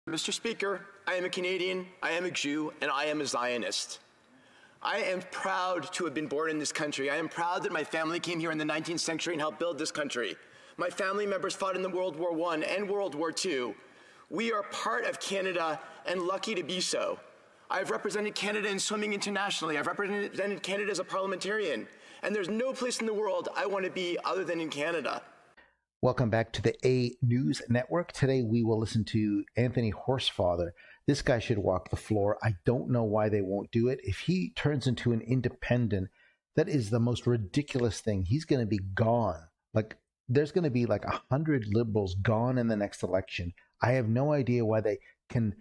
Mr. Speaker, I am a Canadian, I am a Jew, and I am a Zionist. I am proud to have been born in this country. I am proud that my family came here in the 19th century and helped build this country. My family members fought in the World War I and World War II. We are part of Canada and lucky to be so. I've represented Canada in swimming internationally. I've represented Canada as a parliamentarian. And there's no place in the world I want to be other than in Canada. Welcome back to the A News Network. Today we will listen to Anthony HorseFather. This guy should walk the floor. I don't know why they won't do it. If he turns into an independent, that is the most ridiculous thing. He's going to be gone. Like, there's going to be like 100 liberals gone in the next election. I have no idea why they can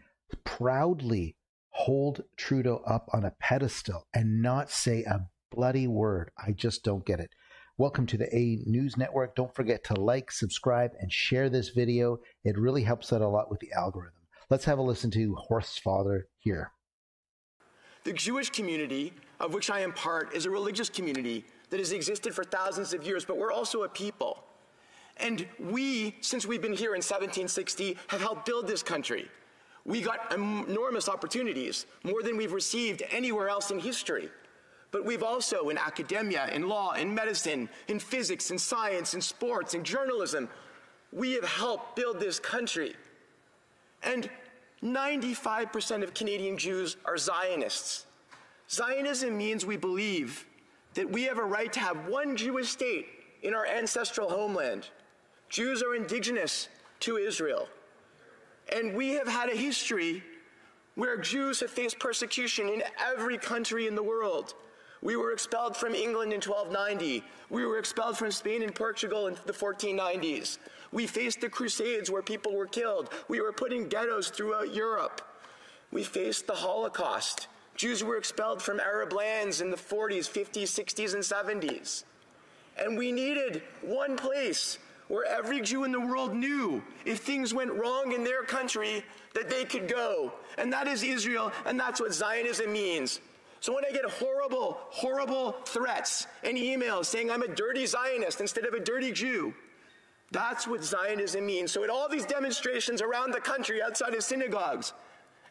proudly hold Trudeau up on a pedestal and not say a bloody word. I just don't get it. Welcome to the A News Network. Don't forget to like, subscribe, and share this video. It really helps out a lot with the algorithm. Let's have a listen to HorseFather here. The Jewish community, of which I am part, is a religious community that has existed for thousands of years, but we're also a people. And we, since we've been here in 1760, have helped build this country. We got enormous opportunities, more than we've received anywhere else in history. But we've also, in academia, in law, in medicine, in physics, in science, in sports, in journalism, we have helped build this country. And 95% of Canadian Jews are Zionists. Zionism means we believe that we have a right to have one Jewish state in our ancestral homeland. Jews are indigenous to Israel. And we have had a history where Jews have faced persecution in every country in the world. We were expelled from England in 1290. We were expelled from Spain and Portugal in the 1490s. We faced the Crusades where people were killed. We were put in ghettos throughout Europe. We faced the Holocaust. Jews were expelled from Arab lands in the 40s, 50s, 60s, and 70s. And we needed one place where every Jew in the world knew if things went wrong in their country that they could go. And that is Israel, and that's what Zionism means. So when I get horrible, horrible threats and emails saying I'm a dirty Zionist instead of a dirty Jew, that's what Zionism means. So at all these demonstrations around the country, outside of synagogues,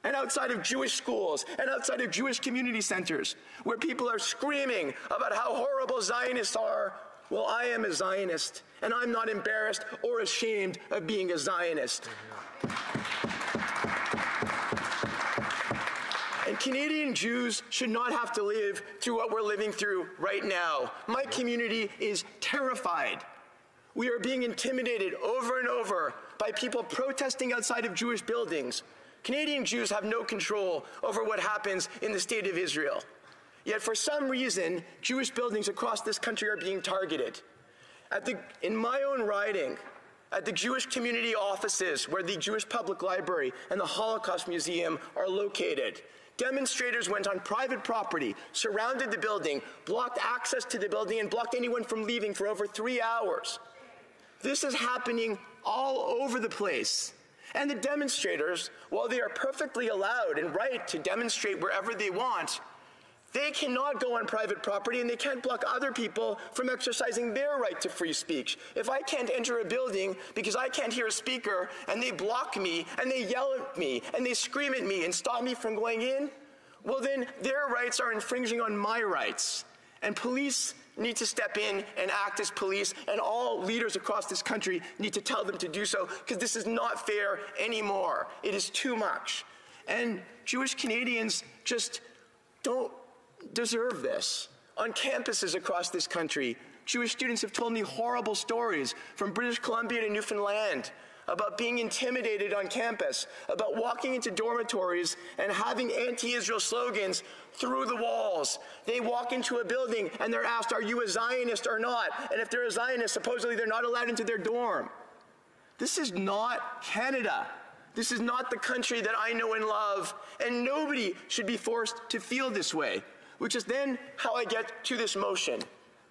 and outside of Jewish schools, and outside of Jewish community centers, where people are screaming about how horrible Zionists are, well, I am a Zionist, and I'm not embarrassed or ashamed of being a Zionist. And Canadian Jews should not have to live through what we're living through right now. My community is terrified. We are being intimidated over and over by people protesting outside of Jewish buildings. Canadian Jews have no control over what happens in the state of Israel. Yet for some reason, Jewish buildings across this country are being targeted. In my own riding, at the Jewish community offices where the Jewish Public Library and the Holocaust Museum are located, demonstrators went on private property, surrounded the building, blocked access to the building, and blocked anyone from leaving for over 3 hours. This is happening all over the place. And the demonstrators, while they are perfectly allowed and right to demonstrate wherever they want, they cannot go on private property and they can't block other people from exercising their right to free speech. If I can't enter a building because I can't hear a speaker and they block me and they yell at me and they scream at me and stop me from going in, well then their rights are infringing on my rights. And police need to step in and act as police, and all leaders across this country need to tell them to do so, because this is not fair anymore. It is too much. And Jewish Canadians just don't deserve this. On campuses across this country, Jewish students have told me horrible stories from British Columbia to Newfoundland about being intimidated on campus, about walking into dormitories and having anti-Israel slogans through the walls. They walk into a building and they're asked, are you a Zionist or not? And if they're a Zionist, supposedly they're not allowed into their dorm. This is not Canada. This is not the country that I know and love, and nobody should be forced to feel this way, which is then how I get to this motion,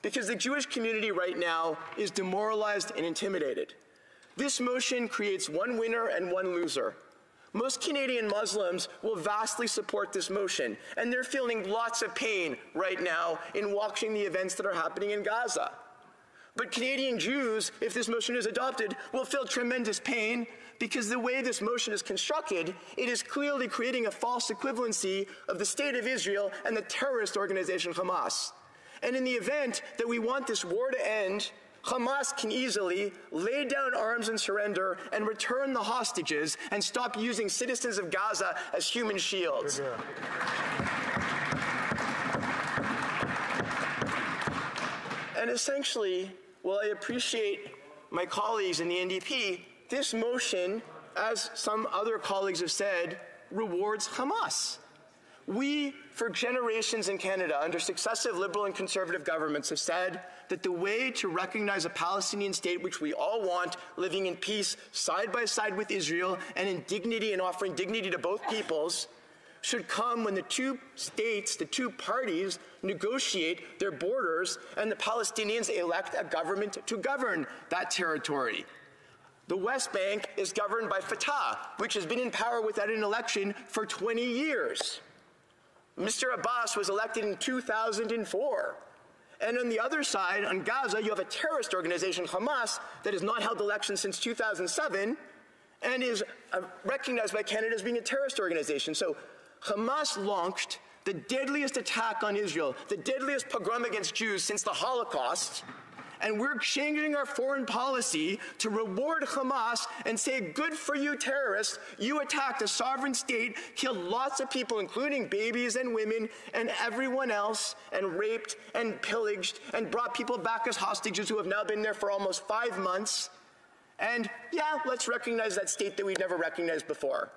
because the Jewish community right now is demoralized and intimidated. This motion creates one winner and one loser. Most Canadian Muslims will vastly support this motion, and they're feeling lots of pain right now in watching the events that are happening in Gaza. But Canadian Jews, if this motion is adopted, will feel tremendous pain because the way this motion is constructed, it is clearly creating a false equivalency of the State of Israel and the terrorist organization Hamas. And in the event that we want this war to end, Hamas can easily lay down arms and surrender and return the hostages and stop using citizens of Gaza as human shields. And essentially, while I appreciate my colleagues in the NDP, this motion, as some other colleagues have said, rewards Hamas. We, for generations in Canada, under successive Liberal and Conservative governments, have said that the way to recognize a Palestinian state, which we all want, living in peace side by side with Israel and in dignity and offering dignity to both peoples, should come when the two states, the two parties, negotiate their borders and the Palestinians elect a government to govern that territory. The West Bank is governed by Fatah, which has been in power without an election for 20 years. Mr. Abbas was elected in 2004. And on the other side, on Gaza, you have a terrorist organization, Hamas, that has not held elections since 2007 and is recognized by Canada as being a terrorist organization. So Hamas launched the deadliest attack on Israel, the deadliest pogrom against Jews since the Holocaust, and we're changing our foreign policy to reward Hamas and say, good for you terrorists, you attacked a sovereign state, killed lots of people, including babies and women and everyone else, and raped and pillaged and brought people back as hostages who have now been there for almost 5 months. And yeah, let's recognize that state that we've never recognized before.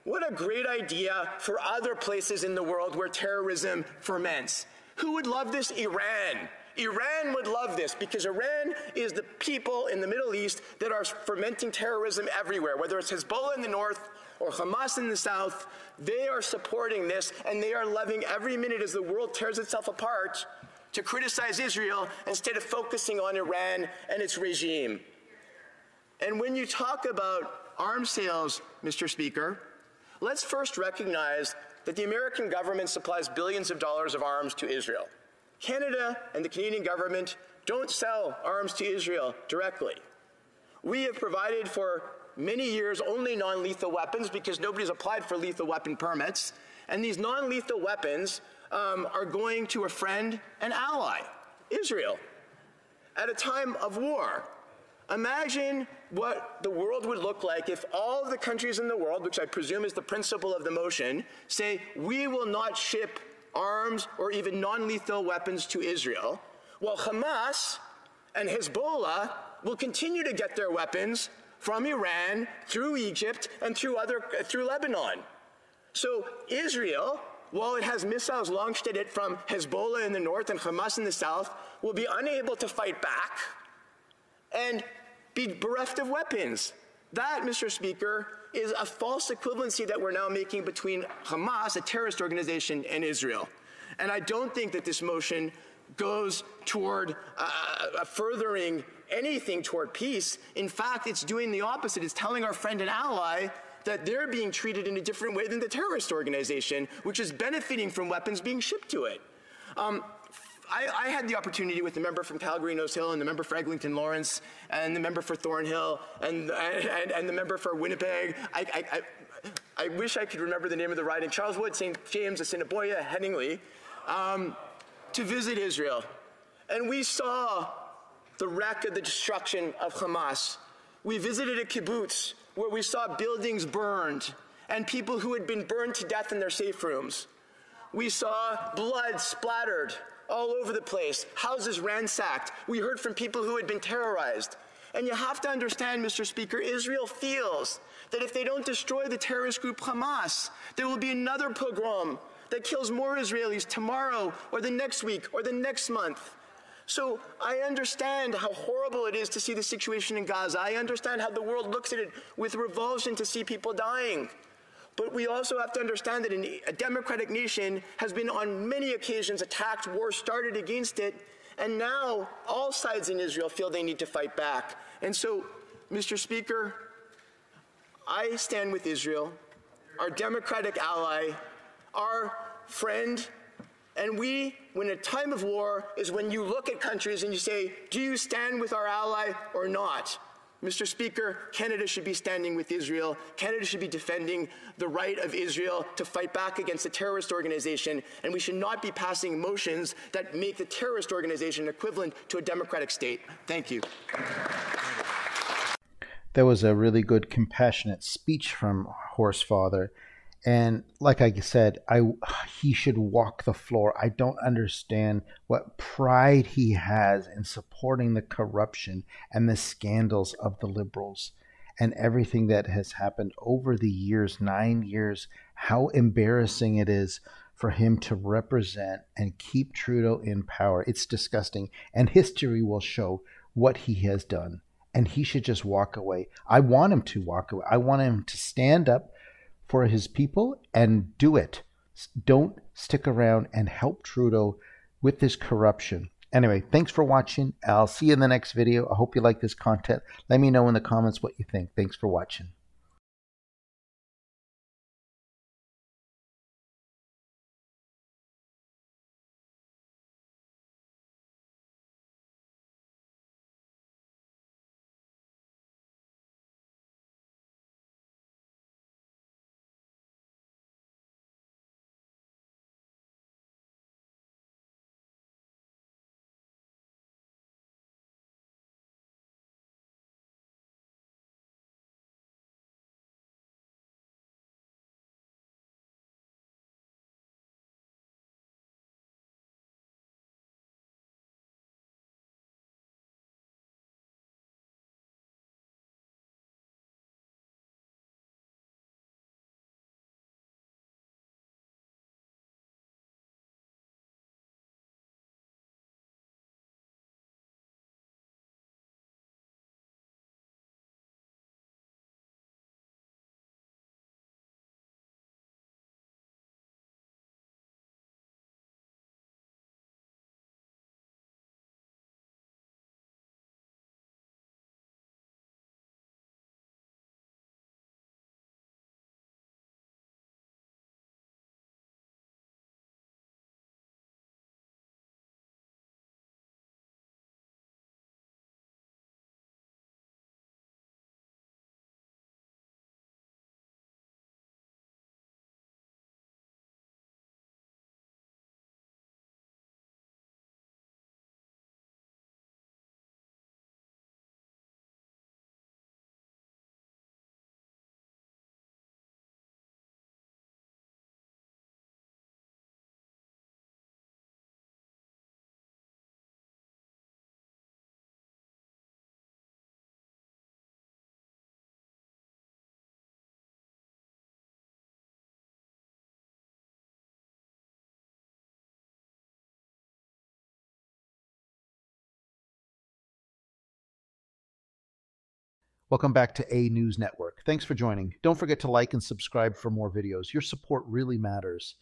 What a great idea for other places in the world where terrorism ferments. Who would love this? Iran. Iran would love this because Iran is the people in the Middle East that are fermenting terrorism everywhere, whether it's Hezbollah in the north or Hamas in the south. They are supporting this, and they are loving every minute as the world tears itself apart to criticize Israel instead of focusing on Iran and its regime. And when you talk about arms sales, Mr. Speaker, let's first recognize that the American government supplies billions of dollars of arms to Israel. Canada and the Canadian government don't sell arms to Israel directly. We have provided for many years only non-lethal weapons because nobody's applied for lethal weapon permits, and these non-lethal weapons are going to a friend and ally, Israel, at a time of war. Imagine what the world would look like if all of the countries in the world, which I presume is the principle of the motion, say we will not ship arms or even non-lethal weapons to Israel, while Hamas and Hezbollah will continue to get their weapons from Iran, through Egypt, and through Lebanon. So Israel, while it has missiles launched at it from Hezbollah in the north and Hamas in the south, will be unable to fight back and be bereft of weapons. That, Mr. Speaker, is a false equivalency that we're now making between Hamas, a terrorist organization, and Israel. And I don't think that this motion goes toward furthering anything toward peace. In fact, it's doing the opposite. It's telling our friend and ally that they're being treated in a different way than the terrorist organization, which is benefiting from weapons being shipped to it. I had the opportunity with the member from Calgary Nose Hill and the member for Eglinton Lawrence and the member for Thornhill and the member for Winnipeg. I wish I could remember the name of the riding, Charleswood, St. James, Assiniboia, Headingley, to visit Israel. And we saw the wreck of the destruction of Hamas. We visited a kibbutz where we saw buildings burned and people who had been burned to death in their safe rooms. We saw blood splattered all over the place, houses ransacked. We heard from people who had been terrorized. And you have to understand, Mr. Speaker, Israel feels that if they don't destroy the terrorist group Hamas, there will be another pogrom that kills more Israelis tomorrow or the next week or the next month. So I understand how horrible it is to see the situation in Gaza. I understand how the world looks at it with revulsion to see people dying. But we also have to understand that a democratic nation has been on many occasions attacked, war started against it, and now all sides in Israel feel they need to fight back. And so, Mr. Speaker, I stand with Israel, our democratic ally, our friend, and we, when a time of war, is when you look at countries and you say, do you stand with our ally or not? Mr. Speaker, Canada should be standing with Israel. Canada should be defending the right of Israel to fight back against a terrorist organization, and we should not be passing motions that make the terrorist organization equivalent to a democratic state. Thank you. That was a really good, compassionate speech from HorseFather. And like I said, he should walk the floor. I don't understand what pride he has in supporting the corruption and the scandals of the Liberals and everything that has happened over the years, 9 years, how embarrassing it is for him to represent and keep Trudeau in power. It's disgusting. And history will show what he has done. And he should just walk away. I want him to walk away. I want him to stand up for his people and do it. Don't stick around and help Trudeau with this corruption. Anyway, thanks for watching. I'll see you in the next video. I hope you like this content. Let me know in the comments what you think. Thanks for watching. Welcome back to A News Network. Thanks for joining. Don't forget to like and subscribe for more videos. Your support really matters.